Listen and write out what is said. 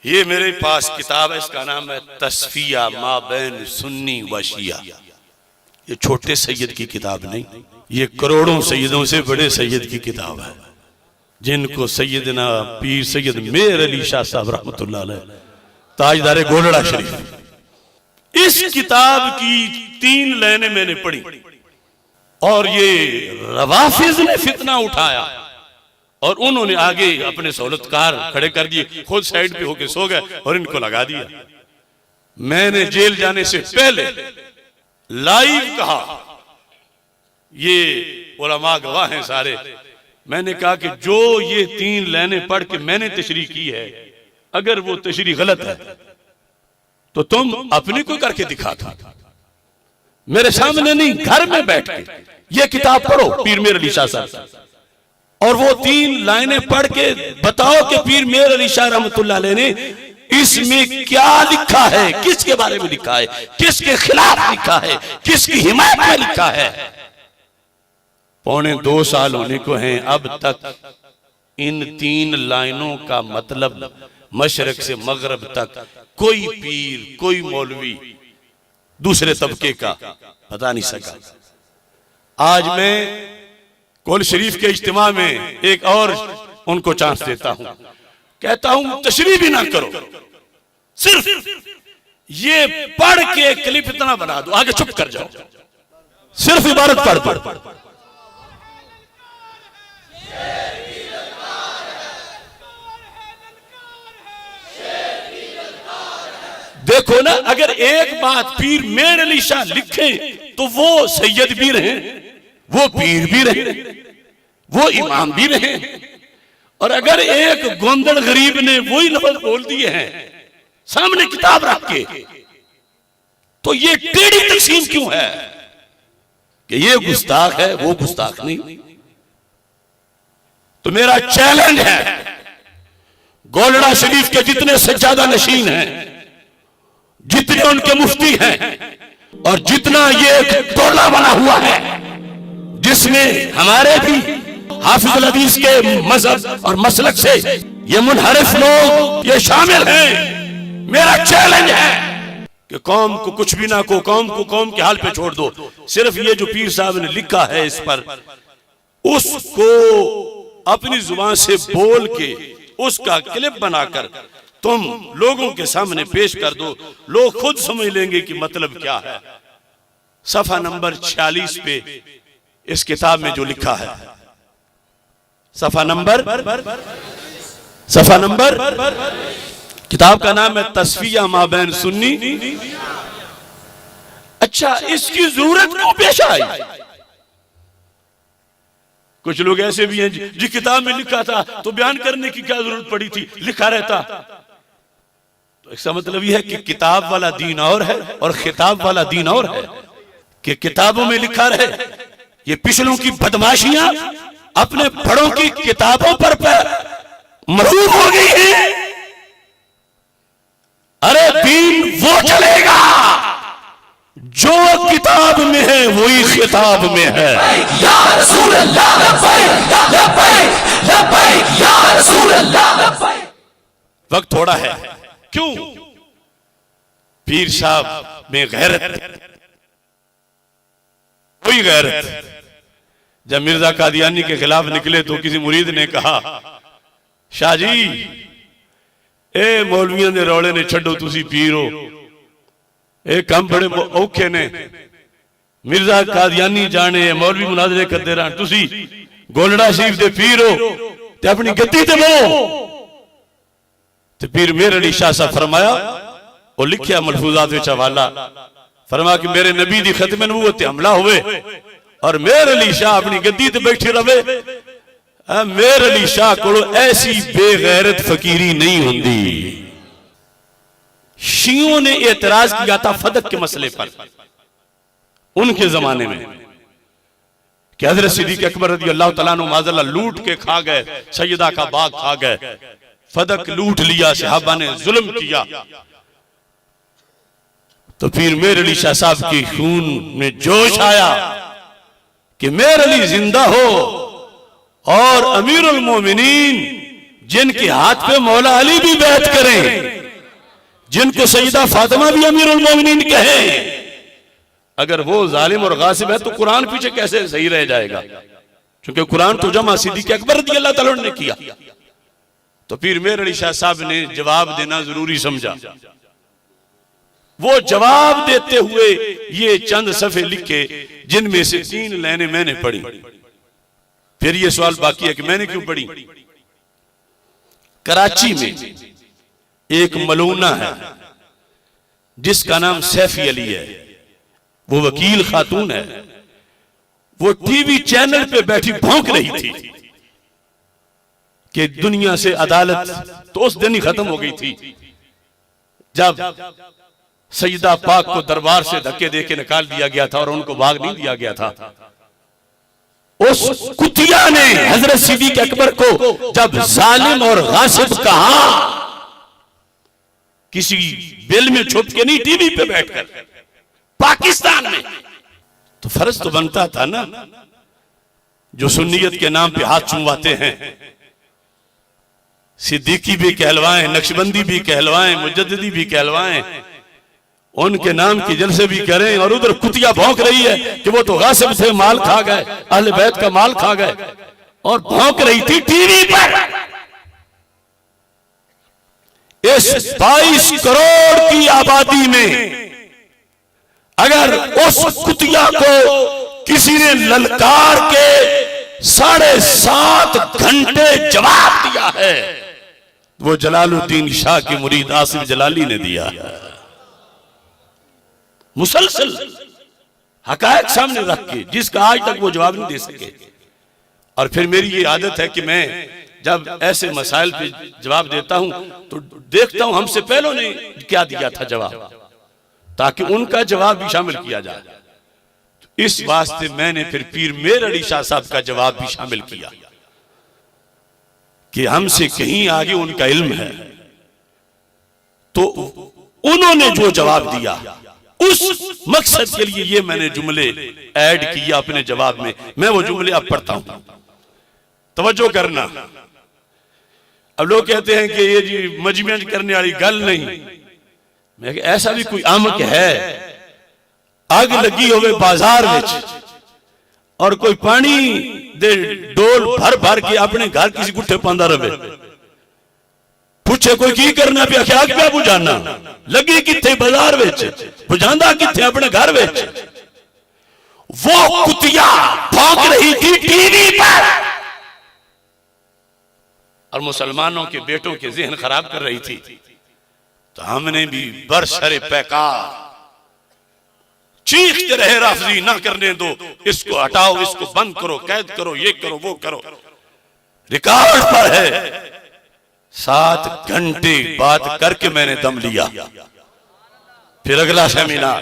ये मेरे पास किताब है, इसका नाम है तस्फिया माबैन सुन्नी व शिया। ये छोटे सैयद की किताब नहीं, ये करोड़ों सैयदों से बड़े सैयद की किताब है, जिनको सैयदना पीर सैयद मेर अली शाह साहब रहमतुल्लाह अलैह ताजदार गोलड़ा शरीफ, इस किताब की 3 लाइनें मैंने पढ़ी और ये रवाफिज ने फितना उठाया और उन्होंने आगे अपने सहूलतकार खड़े कर दिए, खुद साइड पे होके सो गए और इनको लगा दिया। मैंने जेल जाने से पहले लाइव कहा, ये उलमा गवाह हैं सारे, मैंने कहा कि जो ये 3 लाइनें पढ़ के मैंने तशरीह की है, अगर वो तशरीह गलत है तो तुम अपनी कोई करके दिखा था, मेरे सामने नहीं, घर में बैठ के ये किताब पढ़ो पीर मेर अली शाह साहब, और वो 3 लाइनें पढ़ के बताओ कि पीर मेर अली शाह रहमतुल्लाह अलैह ने इसमें क्या लिखा है, किसके बारे में लिखा है, किसके खिलाफ लिखा है, किसकी हिमायत में लिखा है। 2.25 साल होने को हैं, अब तक इन 3 लाइनों का मतलब मशरक से मगरब तक कोई पीर, कोई मौलवी दूसरे तबके का बता नहीं सका। आज मैं कोल शरीफ के इज्तिमा में एक और उनको चांस देता हूं, कहता हूं तशरीह भी ना करो, सिर्फ ये पढ़ के क्लिप इतना बना दो, आगे चुप कर जाओ, सिर्फ इबारत पढ़। देखो ना, अगर एक बात पीर मेर अली शाह लिखे तो वो सैयद भी रहे, वो पीर भी रहे, वो इमाम भी रहे, और अगर एक गोंदड़ गरीब ने वही लफ्ज बोल दिए हैं सामने किताब रख के, तो ये टेढ़ी तकसीम क्यों है कि ये गुस्ताख है, वो गुस्ताख नहीं। तो मेरा चैलेंज है, गोलड़ा शरीफ के जितने सज्जादा नशीन हैं, जितने उनके मुफ्ती हैं, और जितना ये टोला बना हुआ है जिसमें हमारे भी हाफिजुल हदीस के मजहब और मसलक से ये मुनहरिफ लोग ये शामिल हैं, मेरा चैलेंज है कि कौम को कुछ भी ना को, कौम को कौम के हाल पे छोड़ दो, सिर्फ ये जो पीर साहब ने लिखा है इस पर, उसको अपनी जुबान से बोल के उसका क्लिप बनाकर तुम लोगों के सामने पेश कर दो, लोग खुद समझ लेंगे कि मतलब क्या है। सफा नंबर 46 पे इस किताब में जो लिखा है, सफा नंबर किताब का नाम है तस्फिया माबैन सुन्नी। अच्छा, इसकी जरूरत क्यों पेश आई? कुछ लोग ऐसे भी हैं जी किताब में लिखा था तो बयान करने की क्या जरूरत पड़ी थी, लिखा रहता। तो इसका मतलब यह है कि किताब वाला दीन और है और खिताब वाला दीन और है, कि किताबों में लिखा रहे। ये पिछलों की बदमाशियां अपने बड़ों की किताबों पर मरूब हो गई है। अरे दीन वो चलेगा जो किताब में है, वही खिताब में है। या रसूल अल्लाह लब्बैक लब्बैक लब्बैक या रसूल अल्लाह लब्बैक। वक्त थोड़ा है, क्यों? पीर साहब में गैरत, कोई गैरत। जब मिर्जा कादियानी के खिलाफ निकले तो किसी मुरीद ने कहा, शाह जी ए मौलवियों ने रौले ने छड्डो, तुसी पीर हो, ए कम बड़े औखे ने, मिर्जा कादियानी जाने मौलवी मुनाजरे करते रहन, तुसी गोलड़ा शरीफ दे पीर हो ते अपनी गद्दी ते बहो। ते पीर मेर अली शाह साहब फरमाया, और लिखिया मलफूजात विच हवाला, फरमा कि मेरे नबी दी खत्म नबूवत ते हमला हुए और मेर अली शाह अपनी गद्दी ते बैठे रहे। मेर अली शाह को ऐसी बेगैरत फकीरी नहीं होंदी। शियों ने एतराज किया था फदक के मसले पर उनके जमाने में कि हजरत सिद्दीक अकबर रज़ी अल्लाह तआला अन्हु माज़अल्लाह लूट के खा गए, सैयदा का बाग खा गए, फदक लूट लिया, सहाबा ने जुल्म किया। तो फिर मेर अली शाह साहब की खून में जोश आया कि मेर अली जिंदा हो और अमीरुल मोमिनीन जिनके हाथ पे मौला अली भी बैत करें, जिनको सईदा फातिमा भी अमीरुल मोमिनीन कहे, अगर वो जालिम और गासिब है तो कुरान पीछे कैसे सही रह जाएगा? क्योंकि कुरान तो जमा सिद्दीक़ अकबर रज़ियल्लाहु ताला अन्हु ने किया। तो पीर मेहर अली शाह साहब ने जवाब देना जरूरी समझा। वो जवाब देते हुए ये चंद सफ़े लिखे, जिनमें से 3 लाइनें मैंने पढ़ी। फिर ये सवाल बाकी है कि मैंने क्यों पढ़ी। कराची में एक मलूना है जिसका नाम सैफी अली है, वो वकील खातून है। वो टीवी चैनल पे बैठी भौंक रही थी कि दुनिया से अदालत तो उस दिन ही खत्म हो गई थी जब सईदा पाक को दरबार से धक्के दे के निकाल दिया गया था और उनको भाग नहीं दिया गया था। उस कुतिया ने हजरत सिद्दीक़ अकबर को जब जालिम और गासिब कहा, किसी बिल में छुप के नहीं, टीवी पे बैठकर पाकिस्तान में, तो फर्ज तो बनता था ना, जो सुन्नियत के नाम पे हाथ चुमवाते हैं, सिद्दीकी भी कहलवाएं, नक्शबंदी भी कहलवाएं, मुजद्दिदी भी कहलवाएं, उनके नाम की जलसे भी करें, और उधर कुतिया भौंक रही है कि वो तो गासिब थे, माल खा गए, अहले बैत का माल खा गए, और भौंक रही थी टीवी पर। इस 22 करोड़ की आबादी में अगर उस कुतिया को किसी ने ललकार के 7.5 घंटे जवाब दिया है, वो जलालुद्दीन शाह के मुरीद आसिफ जलाली ने दिया है। मुसलसल हकायक सामने रख के, जिसका आज तक वो जवाब नहीं दे सके। और फिर मेरी ये आदत है कि मैं जब ऐसे मसाइल पे जवाब देता हूं तो देखता हूं हमसे पहले ने क्या दिया था जवाब, ताकि उनका जवाब भी शामिल किया जाए। तो इस वास्ते मैंने फिर पीर मेहर अली शाह साहब का जवाब भी शामिल किया कि हमसे कहीं आगे उनका इल्म है। तो उन्होंने जो जवाब दिया, उस मकसद के लिए ये मैंने जुमले ऐड किया अपने जवाब में। मैं वो जुमले अब पढ़ता हूं, तवज्जो करना। अब लोग कहते हैं कि ये जी मजमेंट करने वाली गल नहीं। मैं ऐसा भी कोई आमक है, आग लगी होवे बाजार में और कोई पानी दे डोल भर भर के अपने घर किसी गुट्ठे पांदा रहे, पूछे कोई की करना पिया, क्या क्या बुझाना, लगी किथे बाजार विच, बुझांदा किथे अपने घर विच। वो कुतिया भौंक रही थी टीवी पर और मुसलमानों के बेटों के ज़हन खराब कर रही थी। तो हमने भी बरसरे पैकार चीखते रहे, राफजी ना करने दो, इसको हटाओ, इसको बंद करो, कैद करो, ये करो, वो करो। रिकॉर्ड पर है 7 घंटे बात करके मैंने दम लिया। फिर अगला सेमिनार